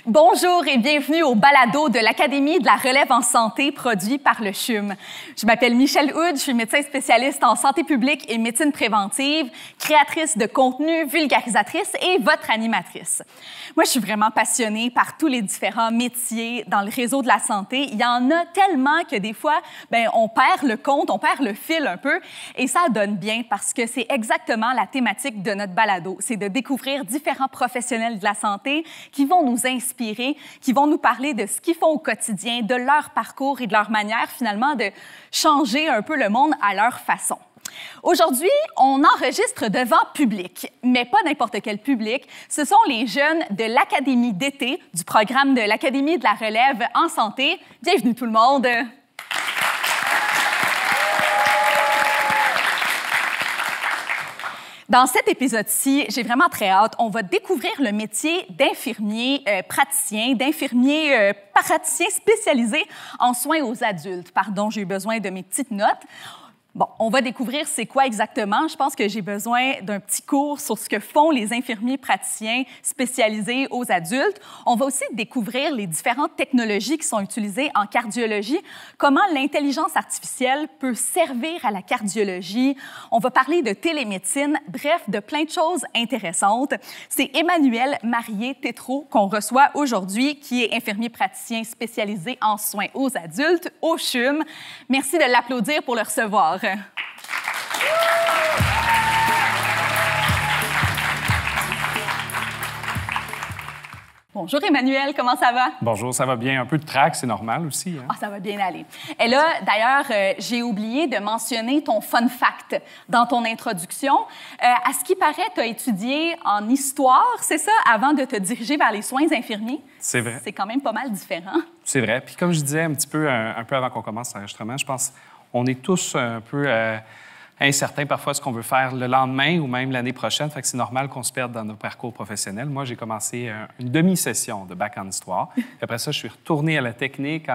Bonjour et bienvenue au balado de l'Académie de la relève en santé produit par le CHUM. Je m'appelle Michèle Houde, je suis médecin spécialiste en santé publique et médecine préventive, créatrice de contenu, vulgarisatrice et votre animatrice. Moi, je suis vraiment passionnée par tous les différents métiers dans le réseau de la santé. Il y en a tellement que des fois, on perd le compte, on perd le fil un peu et ça donne bien parce que c'est exactement la thématique de notre balado. C'est de découvrir différents professionnels de la santé qui vont nous inspirer, qui vont nous parler de ce qu'ils font au quotidien, de leur parcours et de leur manière finalement de changer un peu le monde à leur façon. Aujourd'hui, on enregistre devant public, mais pas n'importe quel public. Ce sont les jeunes de l'Académie d'été du programme de l'Académie de la relève en santé. Bienvenue tout le monde! Dans cet épisode-ci, j'ai vraiment très hâte. On va découvrir le métier d'infirmier praticien, d'infirmier praticien spécialisé en soins aux adultes. Pardon, j'ai eu besoin de mes petites notes. Bon, on va découvrir c'est quoi exactement. Je pense que j'ai besoin d'un petit cours sur ce que font les infirmiers praticiens spécialisés aux adultes. On va aussi découvrir les différentes technologies qui sont utilisées en cardiologie, comment l'intelligence artificielle peut servir à la cardiologie. On va parler de télémédecine, bref, de plein de choses intéressantes. C'est Emmanuel Marié-Tétrault qu'on reçoit aujourd'hui, qui est infirmier praticien spécialisé en soins aux adultes au CHUM. Merci de l'applaudir pour le recevoir. Bonjour Emmanuel, comment ça va? Bonjour, ça va bien. Un peu de trac, c'est normal aussi. Hein? Ah, ça va bien aller. Et là, d'ailleurs, j'ai oublié de mentionner ton fun fact dans ton introduction. À ce qui paraît, tu as étudié en histoire, c'est ça, avant de te diriger vers les soins infirmiers? C'est vrai. C'est quand même pas mal différent. C'est vrai. Puis comme je disais un peu avant qu'on commence l'enregistrement, je pense qu'on est tous un peu incertains parfois de ce qu'on veut faire le lendemain ou même l'année prochaine. Fait que c'est normal qu'on se perde dans nos parcours professionnels. Moi, j'ai commencé une demi-session de bac en histoire. Puis après ça, je suis retourné à la technique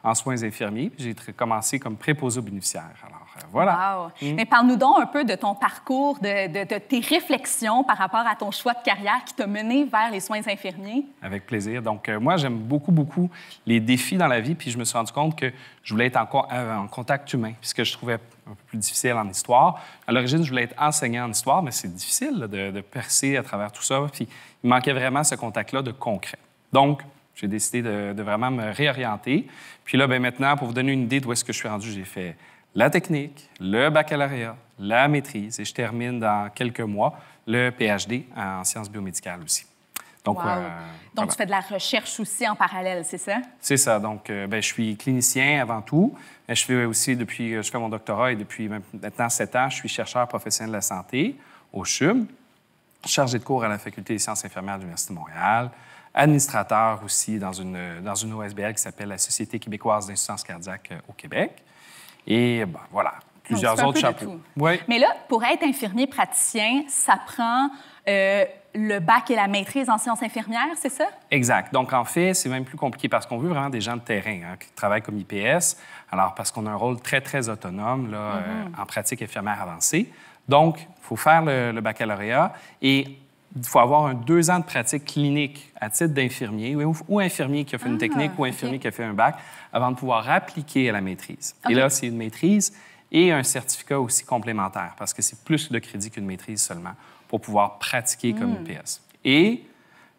en soins infirmiers. Puis j'ai commencé comme préposé aux bénéficiaires. Alors, voilà. Wow! Mais parle-nous donc un peu de ton parcours, de tes réflexions par rapport à ton choix de carrière qui t'a mené vers les soins infirmiers. Avec plaisir. Donc, moi, j'aime beaucoup les défis dans la vie. Puis je me suis rendu compte que je voulais être en contact humain, puisque je trouvais un peu plus difficile en histoire. À l'origine, je voulais être enseignant en histoire, mais c'est difficile là, de percer à travers tout ça. Puis il manquait vraiment ce contact-là de concret. Donc, j'ai décidé de vraiment me réorienter. Puis là, maintenant, pour vous donner une idée d'où est-ce que je suis rendu, j'ai fait la technique, le baccalauréat, la maîtrise, et je termine dans quelques mois le PhD en sciences biomédicales aussi. Donc, wow. Donc voilà. Tu fais de la recherche aussi en parallèle, c'est ça? C'est ça. Donc, je suis clinicien avant tout. Je fais aussi je fais mon doctorat et depuis maintenant 7 ans, je suis chercheur professionnel de la santé au CHUM, chargé de cours à la Faculté des sciences infirmières de l'Université de Montréal, administrateur aussi dans une OSBL qui s'appelle la Société québécoise d'insuffisance cardiaque au Québec. Et voilà, plusieurs autres chapeaux. Oui. Mais là, pour être infirmier praticien, ça prend le bac et la maîtrise en sciences infirmières, c'est ça? Exact. Donc, en fait, c'est même plus compliqué parce qu'on veut vraiment des gens de terrain qui travaillent comme IPS. Alors, parce qu'on a un rôle très autonome là, en pratique infirmière avancée. Donc, il faut faire le baccalauréat et il faut avoir 2 ans de pratique clinique à titre d'infirmier ou infirmier qui a fait une technique ou infirmier qui a fait un bac avant de pouvoir appliquer à la maîtrise. Okay. Et là, c'est une maîtrise et un certificat aussi complémentaire parce que c'est plus de crédit qu'une maîtrise seulement pour pouvoir pratiquer comme IPS. Et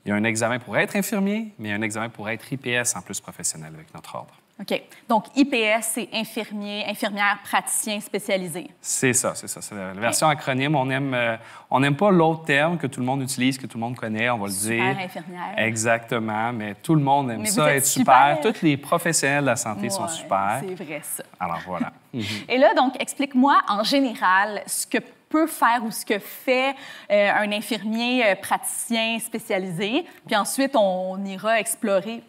il y a un examen pour être infirmier, mais il y a un examen pour être IPS en plus professionnel avec notre ordre. OK. Donc, IPS, c'est infirmière, praticien spécialisé. C'est ça. C'est la version acronyme. On n'aime pas l'autre terme que tout le monde utilise, que tout le monde connaît, on va le dire. Super infirmière. Exactement, mais tout le monde aime ça, être super. Tous les professionnels de la santé sont super. C'est vrai, ça. Alors, voilà. Et là, donc, explique-moi en général ce que peut faire ou ce que fait un infirmier praticien spécialisé. Puis ensuite, on ira explorer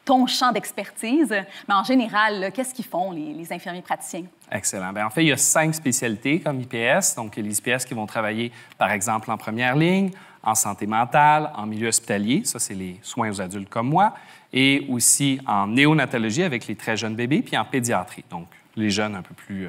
ton champ d'expertise. Mais en général, qu'est-ce qu'ils font, les infirmiers praticiens? Excellent. Bien, en fait, il y a 5 spécialités comme IPS. Donc, il y a les IPS qui vont travailler, par exemple, en première ligne, en santé mentale, en milieu hospitalier. Ça, c'est les soins aux adultes comme moi. Et aussi en néonatologie avec les très jeunes bébés, puis en pédiatrie. Donc, les jeunes un peu plus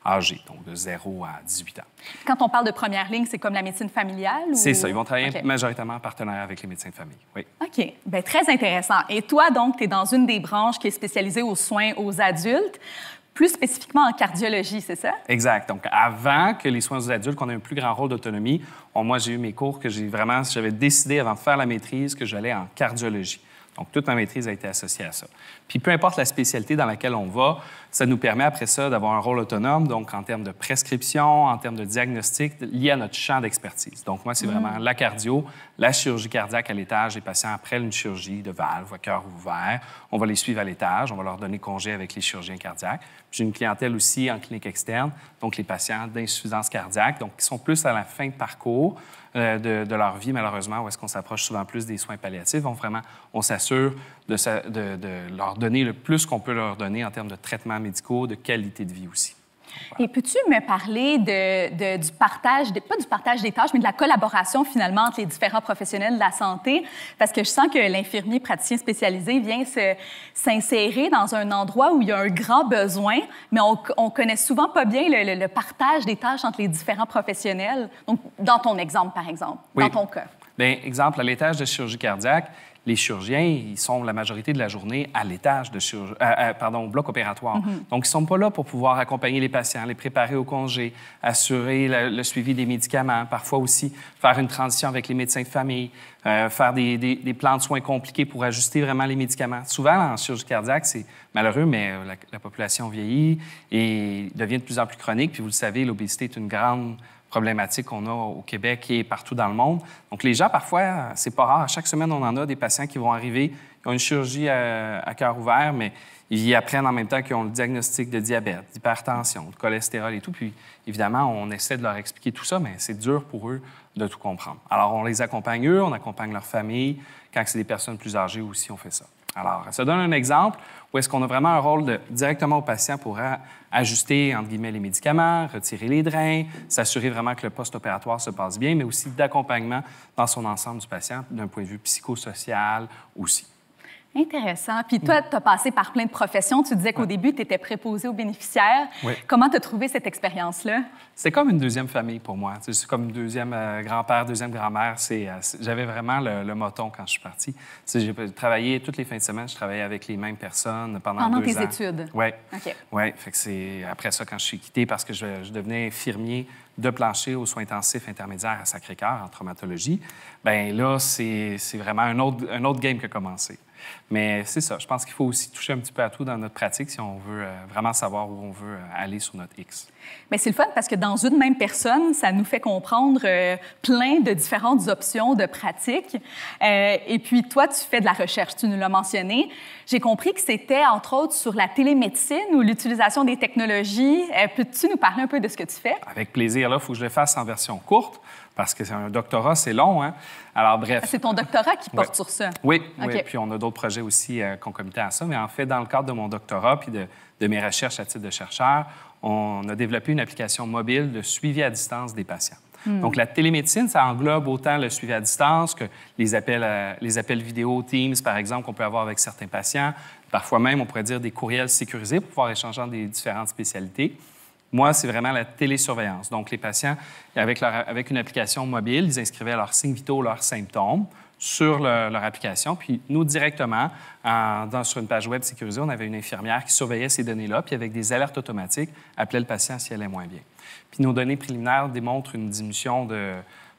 âgés, donc de 0 à 18 ans. Quand on parle de première ligne, c'est comme la médecine familiale? C'est ça. Ils vont travailler majoritairement en partenariat avec les médecins de famille. Oui. OK. Bien, très intéressant. Et toi, donc, tu es dans une des branches qui est spécialisée aux soins aux adultes, plus spécifiquement en cardiologie, c'est ça? Exact. Donc, avant que les soins aux adultes, qu'on ait un plus grand rôle d'autonomie, moi, j'ai eu mes cours que j'avais décidé avant de faire la maîtrise que j'allais en cardiologie. Donc, toute ma maîtrise a été associée à ça. Puis, peu importe la spécialité dans laquelle on va, ça nous permet après ça d'avoir un rôle autonome, donc en termes de prescription, en termes de diagnostic, lié à notre champ d'expertise. Donc, moi, c'est vraiment la cardio, la chirurgie cardiaque à l'étage des patients après une chirurgie de valve à cœur ouvert. On va les suivre à l'étage, on va leur donner congé avec les chirurgiens cardiaques. Puis, j'ai une clientèle aussi en clinique externe, donc les patients d'insuffisance cardiaque, donc qui sont plus à la fin de parcours de leur vie, malheureusement, où est-ce qu'on s'approche souvent plus des soins palliatifs. Donc, vraiment, on s'assure de leur donner le plus qu'on peut leur donner en termes de traitements médicaux, de qualité de vie aussi. Et peux-tu me parler du partage, pas du partage des tâches, mais de la collaboration finalement entre les différents professionnels de la santé? Parce que je sens que l'infirmier praticien spécialisé vient s'insérer dans un endroit où il y a un grand besoin, mais on connaît souvent pas bien le partage des tâches entre les différents professionnels. Donc, dans ton exemple, par exemple, dans ton cas. Bien, exemple, à l'étage de chirurgie cardiaque, les chirurgiens, ils sont la majorité de la journée à l'étage de au bloc opératoire. Donc, ils ne sont pas là pour pouvoir accompagner les patients, les préparer au congé, assurer le suivi des médicaments, parfois aussi faire une transition avec les médecins de famille, faire des plans de soins compliqués pour ajuster vraiment les médicaments. Souvent, en chirurgie cardiaque, c'est malheureux, mais la population vieillit et devient de plus en plus chronique. Puis, vous le savez, l'obésité est une grande problématique qu'on a au Québec et partout dans le monde. Donc, les gens, parfois, c'est pas rare. Chaque semaine, on en a des patients qui vont arriver, ils ont une chirurgie à cœur ouvert, mais ils apprennent en même temps qu'ils ont le diagnostic de diabète, d'hypertension, de cholestérol et tout. Puis, évidemment, on essaie de leur expliquer tout ça, mais c'est dur pour eux de tout comprendre. Alors, on les accompagne eux, on accompagne leur famille. Quand c'est des personnes plus âgées aussi, on fait ça. Alors, ça donne un exemple où est-ce qu'on a vraiment un rôle directement au patient pour ajuster, entre guillemets, les médicaments, retirer les drains, s'assurer vraiment que le post-opératoire se passe bien, mais aussi d'accompagnement dans son ensemble du patient, d'un point de vue psychosocial aussi. Intéressant. Puis toi, tu as passé par plein de professions. Tu disais qu'au début, tu étais préposé aux bénéficiaires. Oui. Comment tu as trouvé cette expérience-là? C'est comme une deuxième famille pour moi. C'est comme une deuxième grand-père, deuxième grand-mère. J'avais vraiment le moton quand je suis parti. J'ai travaillé toutes les fins de semaine. Je travaillais avec les mêmes personnes pendant 2 ans. Pendant tes études? Oui. OK. Oui. Fait que c'est après ça, quand je suis quitté, parce que je devenais infirmier de plancher aux soins intensifs intermédiaires à Sacré-Cœur, en traumatologie, bien là, c'est vraiment un autre game qui a commencé. Mais c'est ça, je pense qu'il faut aussi toucher un petit peu à tout dans notre pratique si on veut vraiment savoir où on veut aller sur notre X. Bien, c'est le fun parce que dans une même personne, ça nous fait comprendre plein de différentes options de pratique. Et puis, toi, tu fais de la recherche, tu nous l'as mentionné. J'ai compris que c'était, entre autres, sur la télémédecine ou l'utilisation des technologies. Peux-tu nous parler un peu de ce que tu fais? Avec plaisir. Là, il faut que je le fasse en version courte parce que c'est un doctorat, c'est long, hein? Alors, bref. C'est ton doctorat qui porte sur ça? Oui, okay. Oui. Puis on a d'autres projets aussi concomitants à ça. Mais en fait, dans le cadre de mon doctorat puis de mes recherches à titre de chercheur, on a développé une application mobile de suivi à distance des patients. Donc, la télémédecine, ça englobe autant le suivi à distance que les appels vidéo, Teams, par exemple, qu'on peut avoir avec certains patients. Parfois même, on pourrait dire des courriels sécurisés pour pouvoir échanger dans des différentes spécialités. Moi, c'est vraiment la télésurveillance. Donc, les patients, avec une application mobile, ils inscrivaient leurs signes vitaux, leurs symptômes sur leur application. Puis nous, directement, sur une page web sécurisée, on avait une infirmière qui surveillait ces données-là, puis avec des alertes automatiques, appelait le patient s'il allait moins bien. Puis nos données préliminaires démontrent une diminution de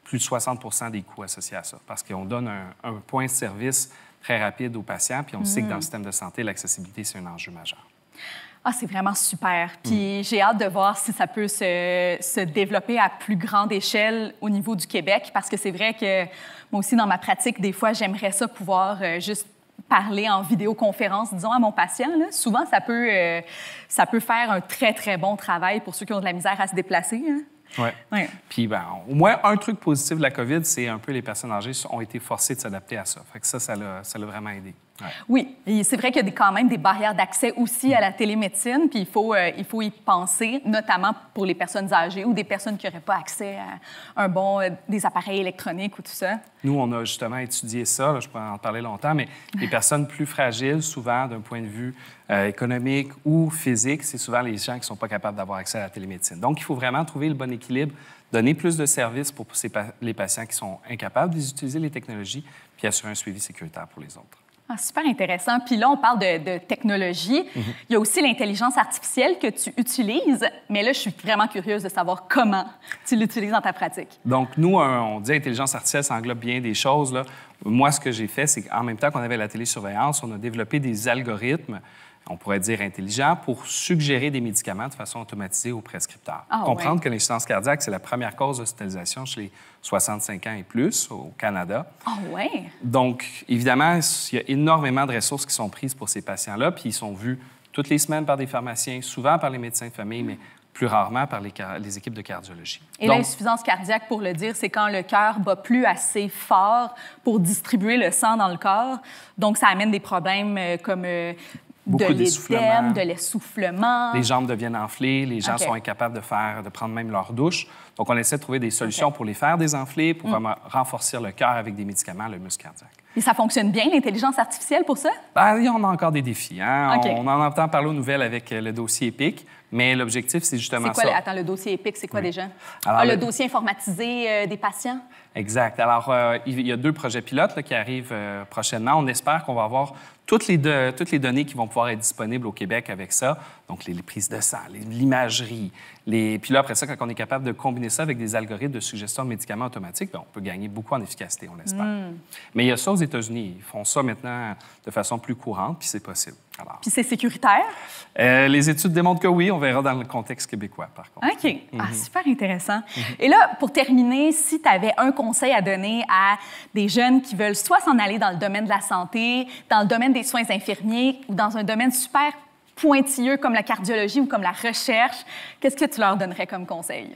plus de 60 des coûts associés à ça, parce qu'on donne un point de service très rapide aux patients, puis on sait que dans le système de santé, l'accessibilité, c'est un enjeu majeur. Ah, c'est vraiment super. Puis j'ai hâte de voir si ça peut se développer à plus grande échelle au niveau du Québec, parce que c'est vrai que moi aussi, dans ma pratique, des fois, j'aimerais ça pouvoir juste parler en vidéoconférence, disons, à mon patient. Là. Souvent, ça peut faire un très, très bon travail pour ceux qui ont de la misère à se déplacer. Hein? Oui. Ouais. Puis, au moins, un truc positif de la COVID, c'est un peu les personnes âgées ont été forcées de s'adapter à ça. Fait que ça l'a vraiment aidé. Ouais. Oui, et c'est vrai qu'il y a quand même des barrières d'accès aussi à la télémédecine, puis il faut y penser, notamment pour les personnes âgées ou des personnes qui n'auraient pas accès à des appareils électroniques ou tout ça. Nous, on a justement étudié ça, là, je pourrais en parler longtemps, mais les personnes plus fragiles, souvent d'un point de vue économique ou physique, c'est souvent les gens qui ne sont pas capables d'avoir accès à la télémédecine. Donc, il faut vraiment trouver le bon équilibre, donner plus de services pour les patients qui sont incapables d'utiliser les technologies, puis assurer un suivi sécuritaire pour les autres. Ah, super intéressant. Puis là, on parle de technologie. Il y a aussi l'intelligence artificielle que tu utilises, mais là, je suis vraiment curieuse de savoir comment tu l'utilises dans ta pratique. Donc, nous, on dit intelligence artificielle, ça englobe bien des choses, là. Moi, ce que j'ai fait, c'est qu'en même temps qu'on avait la télésurveillance, on a développé des algorithmes, on pourrait dire intelligents, pour suggérer des médicaments de façon automatisée aux prescripteurs. Comprendre que l'insuffisance cardiaque, c'est la première cause d'hospitalisation chez les 65 ans et plus au Canada. Ah ouais? Donc, évidemment, il y a énormément de ressources qui sont prises pour ces patients-là, puis ils sont vus toutes les semaines par des pharmaciens, souvent par les médecins de famille, mais plus rarement par les équipes de cardiologie. Et l'insuffisance cardiaque, pour le dire, c'est quand le cœur bat plus assez fort pour distribuer le sang dans le corps. Donc, ça amène des problèmes comme de l'édème, de l'essoufflement. Les jambes deviennent enflées, les gens sont incapables de prendre même leur douche. Donc, on essaie de trouver des solutions pour les faire désenfler, pour vraiment renforcer le cœur avec des médicaments, le muscle cardiaque. Et ça fonctionne bien, l'intelligence artificielle, pour ça? Bien, on a encore des défis. Hein? On en entend parler aux nouvelles avec le dossier EPIC, mais l'objectif, c'est justement ça. Attends, le dossier EPIC, c'est quoi déjà? Alors, le dossier informatisé des patients? Exact. Alors, il y a 2 projets pilotes là, qui arrivent prochainement. On espère qu'on va avoir toutes les données qui vont pouvoir être disponibles au Québec avec ça. Donc, les prises de sang, l'imagerie. Puis là, après ça, quand on est capable de combiner ça avec des algorithmes de suggestion de médicaments automatiques, bien, on peut gagner beaucoup en efficacité, on l'espère. Mais il y a ça aux États-Unis. Ils font ça maintenant de façon plus courante, puis c'est possible. Alors, puis c'est sécuritaire? Les études démontrent que oui. On verra dans le contexte québécois, par contre. OK. Ah, super intéressant. Et là, pour terminer, si tu avais un conseil à donner à des jeunes qui veulent soit s'en aller dans le domaine de la santé, dans le domaine des soins infirmiers ou dans un domaine super pointilleux comme la cardiologie ou comme la recherche, qu'est-ce que tu leur donnerais comme conseil?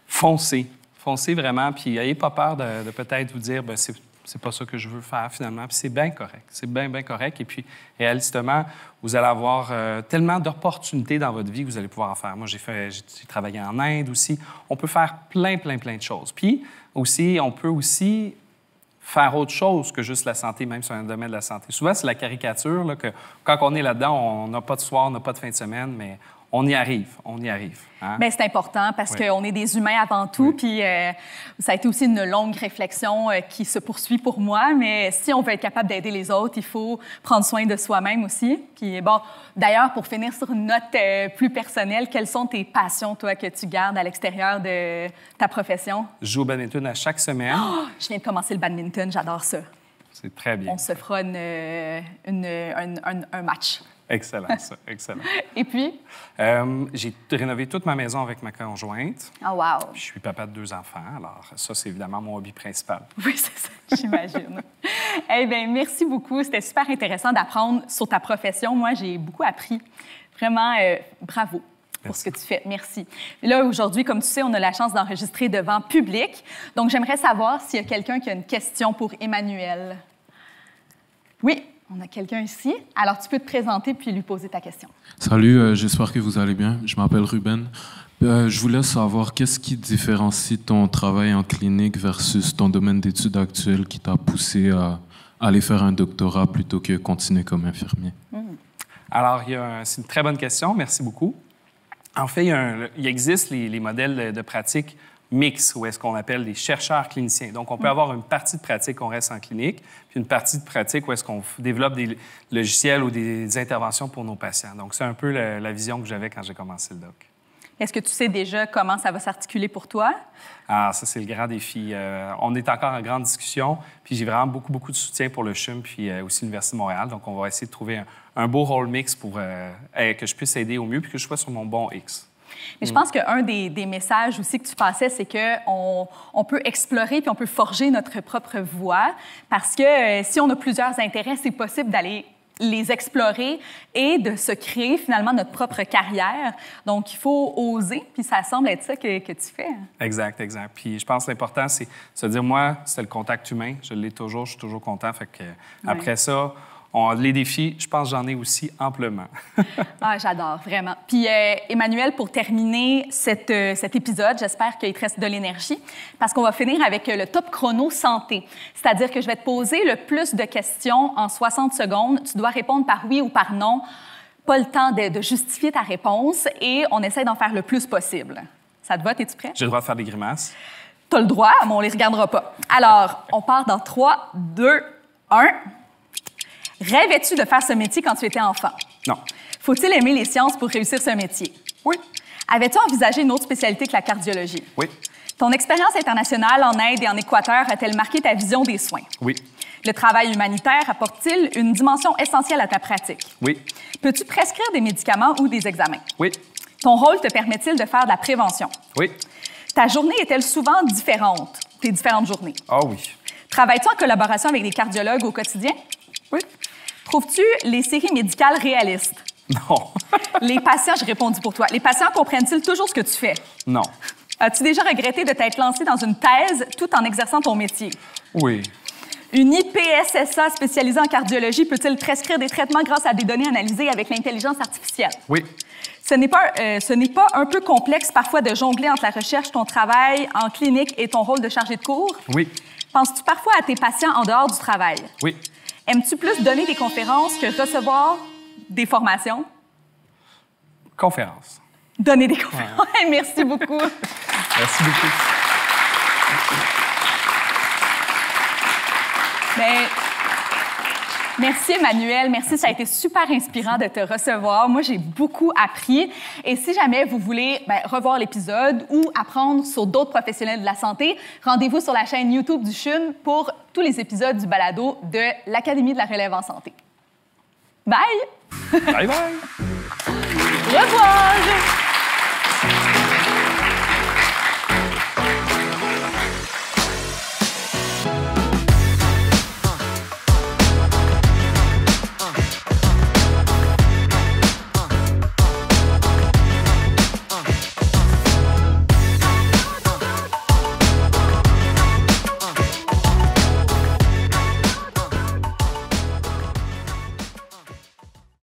Foncez. Foncez vraiment, puis n'ayez pas peur de peut-être vous dire, bien, c'est pas ça que je veux faire finalement. Puis c'est bien correct. C'est bien, bien correct. Et puis, réalistement, vous allez avoir tellement d'opportunités dans votre vie que vous allez pouvoir en faire. Moi, j'ai travaillé en Inde aussi. On peut faire plein de choses. Puis aussi, on peut aussi faire autre chose que juste la santé, même sur un domaine de la santé. Souvent, c'est la caricature, là, que quand on est là-dedans, on n'a pas de soir, on n'a pas de fin de semaine, mais on y arrive. Hein? Bien, c'est important parce qu'on est des humains avant tout, puis ça a été aussi une longue réflexion qui se poursuit pour moi, mais si on veut être capable d'aider les autres, il faut prendre soin de soi-même aussi. Puis bon, d'ailleurs, pour finir sur une note plus personnelle, quelles sont tes passions, toi, que tu gardes à l'extérieur de ta profession? Je joue au badminton à chaque semaine. Oh, je viens de commencer le badminton, j'adore ça. C'est très bien. On se fera un match. Excellent, ça. Excellent. Et puis? J'ai rénové toute ma maison avec ma conjointe. Oh, wow! Puis je suis papa de 2 enfants. Alors, ça, c'est évidemment mon hobby principal. Oui, c'est ça, j'imagine. Eh bien, merci beaucoup. C'était super intéressant d'apprendre sur ta profession. Moi, j'ai beaucoup appris. Vraiment, bravo pour ce que tu fais. Merci. Et là, aujourd'hui, comme tu sais, on a la chance d'enregistrer devant public. Donc, j'aimerais savoir s'il y a quelqu'un qui a une question pour Emmanuel. Oui? On a quelqu'un ici. Alors, tu peux te présenter puis lui poser ta question. Salut, j'espère que vous allez bien. Je m'appelle Ruben. Je voulais savoir qu'est-ce qui différencie ton travail en clinique versus ton domaine d'études actuel qui t'a poussé à aller faire un doctorat plutôt que continuer comme infirmier? Alors, c'est une très bonne question. Merci beaucoup. En fait, il existe les modèles de pratique mix, ou est-ce qu'on appelle des chercheurs cliniciens. Donc, on peut avoir une partie de pratique où on reste en clinique, puis une partie de pratique où est-ce qu'on développe des logiciels ou des interventions pour nos patients. Donc, c'est un peu la vision que j'avais quand j'ai commencé le doc. Est-ce que tu sais déjà comment ça va s'articuler pour toi? Ah, ça, c'est le grand défi. On est encore en grande discussion, puis j'ai vraiment beaucoup de soutien pour le CHUM, puis aussi l'Université de Montréal. Donc, on va essayer de trouver un beau rôle mix pour que je puisse aider au mieux, puis que je sois sur mon bon X. Mais je pense qu'un des messages aussi que tu passais, c'est qu'on peut explorer puis on peut forger notre propre voie parce que si on a plusieurs intérêts, c'est possible d'aller les explorer et de se créer finalement notre propre carrière. Donc, il faut oser, puis ça semble être ça que tu fais. Exact. Puis je pense que l'important, c'est se dire, moi, c'est le contact humain. Je l'ai toujours, je suis toujours content. Fait que après ça, Les défis, je pense que j'en ai aussi amplement. Ah, j'adore, vraiment. Puis, Emmanuel, pour terminer cet épisode, j'espère qu'il te reste de l'énergie, parce qu'on va finir avec le top chrono santé. C'est-à-dire que je vais te poser le plus de questions en 60 secondes. Tu dois répondre par oui ou par non. Pas le temps de justifier ta réponse et on essaie d'en faire le plus possible. Ça te va? Es-tu prêt? J'ai le droit de faire des grimaces. T'as le droit, mais on les regardera pas. Alors, on part dans 3, 2, 1. Rêvais-tu de faire ce métier quand tu étais enfant? Non. Faut-il aimer les sciences pour réussir ce métier? Oui. Avais-tu envisagé une autre spécialité que la cardiologie? Oui. Ton expérience internationale en Inde et en Équateur a-t-elle marqué ta vision des soins? Oui. Le travail humanitaire apporte-t-il une dimension essentielle à ta pratique? Oui. Peux-tu prescrire des médicaments ou des examens? Oui. Ton rôle te permet-il de faire de la prévention? Oui. Ta journée est-elle souvent différente, tes différentes journées? Ah oui. Travailles-tu en collaboration avec des cardiologues au quotidien? Oui. Trouves-tu les séries médicales réalistes? Non. Les patients, j'ai répondu pour toi. Les patients comprennent-ils toujours ce que tu fais? Non. As-tu déjà regretté de t'être lancé dans une thèse tout en exerçant ton métier? Oui. Une IPSSA spécialisée en cardiologie peut-il prescrire des traitements grâce à des données analysées avec l'intelligence artificielle? Oui. Ce n'est pas un peu complexe parfois de jongler entre la recherche, ton travail en clinique et ton rôle de chargé de cours? Oui. Penses-tu parfois à tes patients en dehors du travail? Oui. Aimes-tu plus donner des conférences que recevoir des formations? Conférence. Donner des conférences. Ouais. Merci beaucoup. Merci beaucoup. Bien, merci, Emmanuel. Merci, ça a été super inspirant de te recevoir. Moi, j'ai beaucoup appris. Et si jamais vous voulez revoir l'épisode ou apprendre sur d'autres professionnels de la santé, rendez-vous sur la chaîne YouTube du CHUM pour tous les épisodes du balado de l'Académie de la relève en santé. Bye! Bye bye! Au revoir!